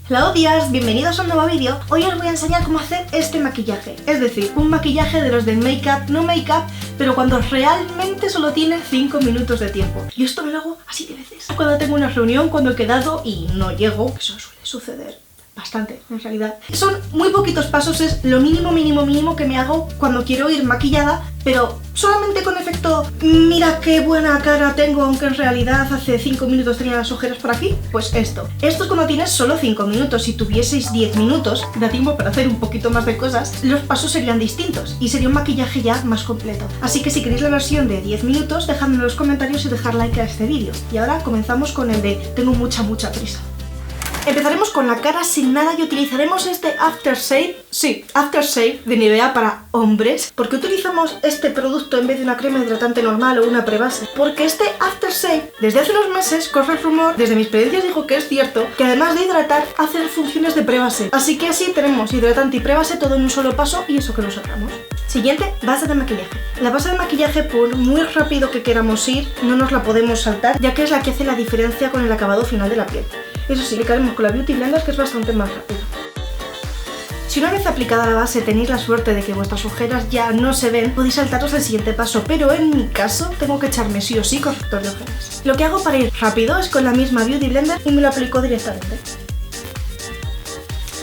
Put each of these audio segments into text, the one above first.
Hola días, bienvenidos a un nuevo vídeo. Hoy os voy a enseñar cómo hacer este maquillaje. Es decir, un maquillaje de los de Make-up, no Make-up, pero cuando realmente solo tiene 5 minutos de tiempo. Yo esto me lo hago así de veces. Cuando tengo una reunión, cuando he quedado y no llego, que eso suele suceder bastante, en realidad. Son muy poquitos pasos, es lo mínimo que me hago cuando quiero ir maquillada, pero solamente con efecto mira qué buena cara tengo, aunque en realidad hace 5 minutos tenía las ojeras por aquí. Pues esto es cuando tienes solo 5 minutos. Si tuvieseis 10 minutos, da tiempo para hacer un poquito más de cosas, los pasos serían distintos y sería un maquillaje ya más completo. Así que si queréis la versión de 10 minutos, dejadme en los comentarios y dejar like a este vídeo. Y ahora comenzamos con el de tengo mucha prisa. Empezaremos con la cara sin nada y utilizaremos este Aftershave, sí, Aftershave de Nivea para hombres. ¿Por qué utilizamos este producto en vez de una crema hidratante normal o una prebase? Porque este Aftershave, desde hace unos meses, corre el rumor, desde mi experiencia digo que es cierto, que además de hidratar, hace funciones de prebase. Así que así tenemos hidratante y prebase todo en un solo paso y eso que nos ahorramos. Siguiente, base de maquillaje. La base de maquillaje, por muy rápido que queramos ir, no nos la podemos saltar, ya que es la que hace la diferencia con el acabado final de la piel. Eso sí, aplicaremos con la Beauty Blender, que es bastante más rápido. Si una vez aplicada la base tenéis la suerte de que vuestras ojeras ya no se ven, podéis saltaros al siguiente paso, pero en mi caso tengo que echarme sí o sí corrector de ojeras. Lo que hago para ir rápido es con la misma Beauty Blender y me lo aplico directamente.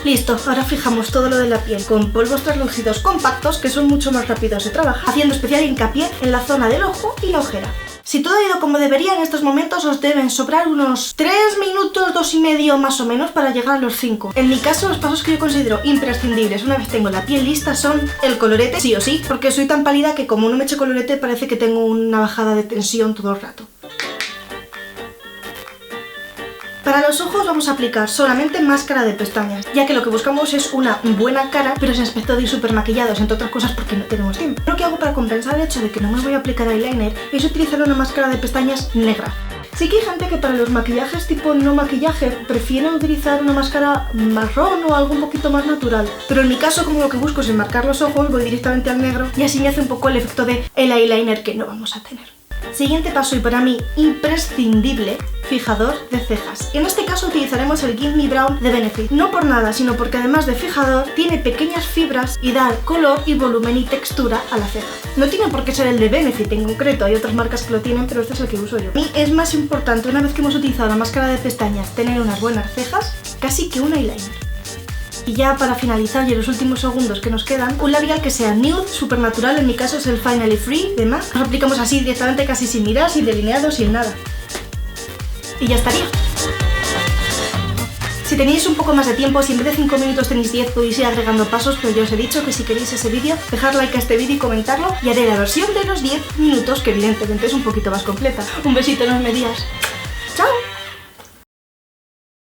Listo, ahora fijamos todo lo de la piel con polvos translúcidos compactos que son mucho más rápidos de trabajar, haciendo especial hincapié en la zona del ojo y la ojera. Si todo ha ido como debería, en estos momentos os deben sobrar unos 3 minutos, 2,5 más o menos para llegar a los 5. En mi caso, los pasos que yo considero imprescindibles una vez tengo la piel lista son el colorete, sí o sí, porque soy tan pálida que como no me eche colorete parece que tengo una bajada de tensión todo el rato. Para los ojos vamos a aplicar solamente máscara de pestañas, ya que lo que buscamos es una buena cara, pero sin aspecto de ir súper maquillados, entre otras cosas porque no tenemos tiempo. Lo que hago para compensar el hecho de que no me voy a aplicar eyeliner es utilizar una máscara de pestañas negra. Sí que hay gente que para los maquillajes tipo no maquillaje prefiere utilizar una máscara marrón o algo un poquito más natural, pero en mi caso, como lo que busco es enmarcar los ojos, voy directamente al negro y así me hace un poco el efecto de el eyeliner que no vamos a tener. Siguiente paso y para mí imprescindible, fijador de cejas. En este caso utilizaremos el Give Me Brown de Benefit. No por nada, sino porque además de fijador, tiene pequeñas fibras y da color y volumen y textura a la ceja. No tiene por qué ser el de Benefit en concreto, hay otras marcas que lo tienen, pero este es el que uso yo. A mí es más importante, una vez que hemos utilizado la máscara de pestañas, tener unas buenas cejas, casi que un eyeliner. Y ya para finalizar y en los últimos segundos que nos quedan, un labial que sea nude, súper natural, en mi caso es el Finally Free de MAC. Lo aplicamos así directamente, casi sin mirar, sin delineado, sin nada. Y ya estaría. Si tenéis un poco más de tiempo, si en vez de 5 minutos tenéis 10, podéis ir agregando pasos, pero yo os he dicho que si queréis ese vídeo, dejad like a este vídeo y comentarlo y haré la versión de los 10 minutos, que evidentemente es un poquito más completa. Un besito enorme, días.